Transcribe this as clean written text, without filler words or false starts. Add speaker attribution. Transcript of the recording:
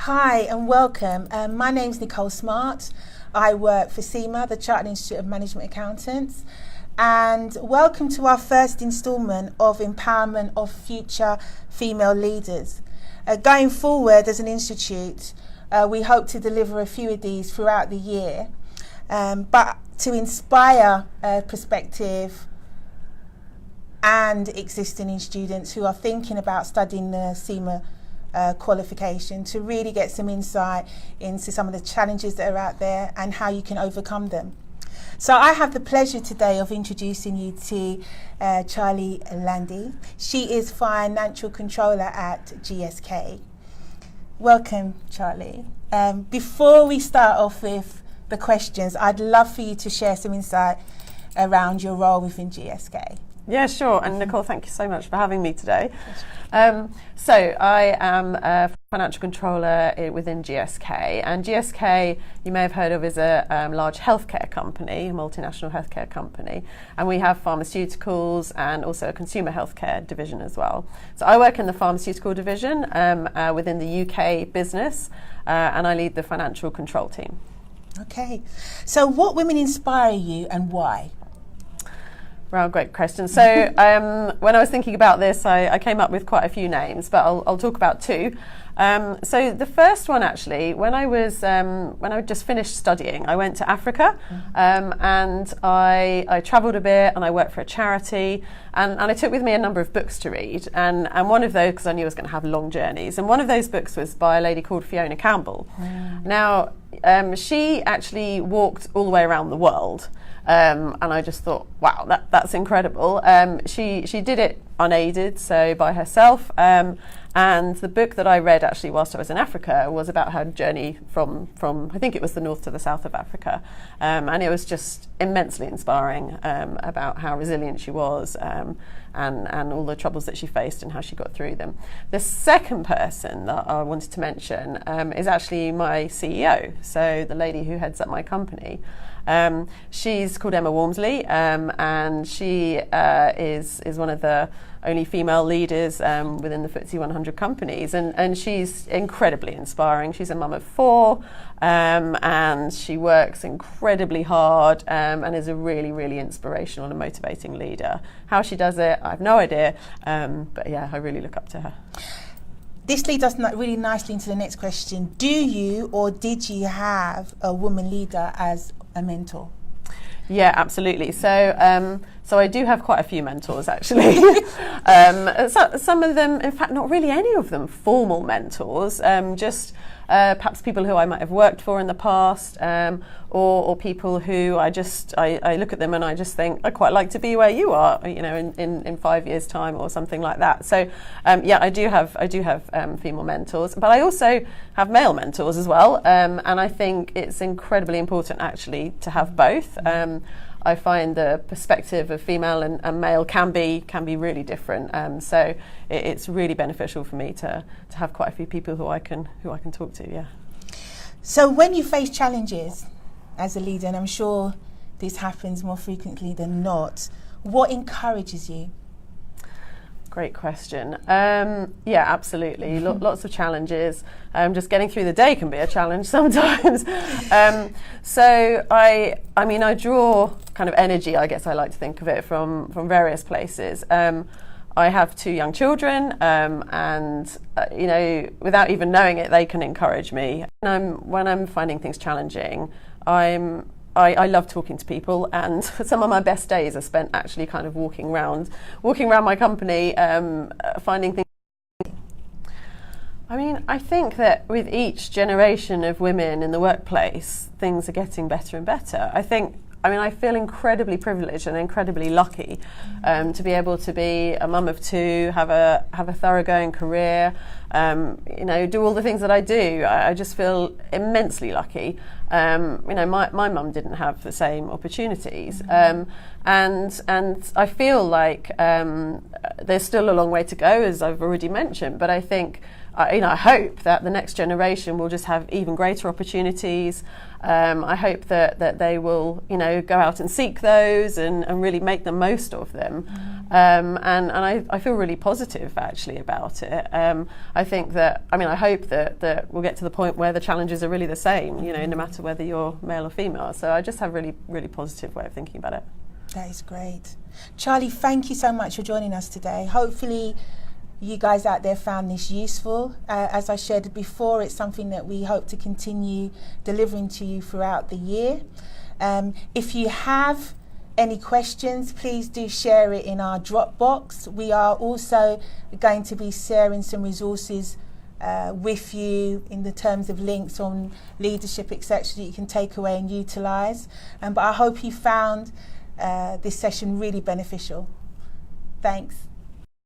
Speaker 1: Hi and welcome. My name's Nicole Smart. I work for CIMA, the Chartered Institute of Management Accountants. And welcome to our first instalment of Empowerment of Future Female Leaders. Going forward as an institute, we hope to deliver a few of these throughout the year, but to inspire prospective and existing students who are thinking about studying the CIMA qualification, to really get some insight into some of the challenges that are out there and how you can overcome them. So I have the pleasure today of introducing you to Charly Landy. She is Financial Controller at GSK. Welcome, Charly. Before we start off with the questions, I'd love for you to share some insight around your role within GSK.
Speaker 2: Yeah, sure. And Nicole, thank you so much for having me today. So I am a financial controller within GSK, and GSK, you may have heard of, is a large healthcare company, a multinational healthcare company, and we have pharmaceuticals and also a consumer healthcare division as well. So I work in the pharmaceutical division within the UK business, and I lead the financial control team.
Speaker 1: Okay. So what women inspire you and why?
Speaker 2: Well, great question. So when I was thinking about this, I came up with quite a few names, but I'll talk about two. So the first one, actually, when I just finished studying, I went to Africa, and I travelled a bit, and I worked for a charity, and I took with me a number of books to read, and one of those, because I knew I was going to have long journeys, and one of those books was by a lady called Fiona Campbell. Now, she actually walked all the way around the world. And I just thought, wow, that's incredible. She did it unaided, so by herself. And the book that I read actually whilst I was in Africa was about her journey from I think it was the north to the south of Africa. And it was just immensely inspiring about how resilient she was and all the troubles that she faced and how she got through them. The second person that I wanted to mention is actually my CEO, so the lady who heads up my company. She's called Emma Walmsley, and she is one of the only female leaders within the FTSE 100 companies, and she's incredibly inspiring. She's a mum of four, and she works incredibly hard, and is a really, really inspirational and motivating leader. How she does it, I have no idea, but yeah, I really look up to her.
Speaker 1: This leads us really nicely into the next question. Do you or did you have a woman leader as a mentor?
Speaker 2: Yeah, absolutely. So I do have quite a few mentors, actually. Some of them, in fact, not really any of them formal mentors, just perhaps people who I might have worked for in the past, or people who I look at them and I just think, I'd quite like to be where you are, in 5 years' time or something like that. So yeah, I do have female mentors, but I also have male mentors as well, and I think it's incredibly important actually to have both. I find the perspective of female and male can be really different. So it's really beneficial for me to have quite a few people who I can talk to. Yeah.
Speaker 1: So when you face challenges as a leader, and I'm sure this happens more frequently than not, what encourages you?
Speaker 2: Great question. Yeah, absolutely. Lots of challenges. Just getting through the day can be a challenge sometimes. So I draw kind of energy, I guess I like to think of it, from various places. I have 2 young children, and without even knowing it, they can encourage me. When I'm finding things challenging, I love talking to people, and some of my best days are spent actually kind of walking around my company, finding things. I think that with each generation of women in the workplace, things are getting better and better. I feel incredibly privileged and incredibly lucky to be able to be a mum of 2, have a thoroughgoing career, do all the things that I do. I just feel immensely lucky. My mum didn't have the same opportunities, and I feel like there's still a long way to go, as I've already mentioned. But I think I hope that the next generation will just have even greater opportunities. I hope that they will, go out and seek those and really make the most of them. And I feel really positive actually about it. I think that, I hope that we'll get to the point where the challenges are really the same, no matter whether you're male or female. So I just have a really, really positive way of thinking about it.
Speaker 1: That is great. Charly, thank you so much for joining us today. Hopefully you guys out there found this useful. As I shared before, it's something that we hope to continue delivering to you throughout the year. If you have any questions, please do share it in our Dropbox. We are also going to be sharing some resources with you in the terms of links on leadership, etc., that you can take away and utilise. But I hope you found this session really beneficial. Thanks.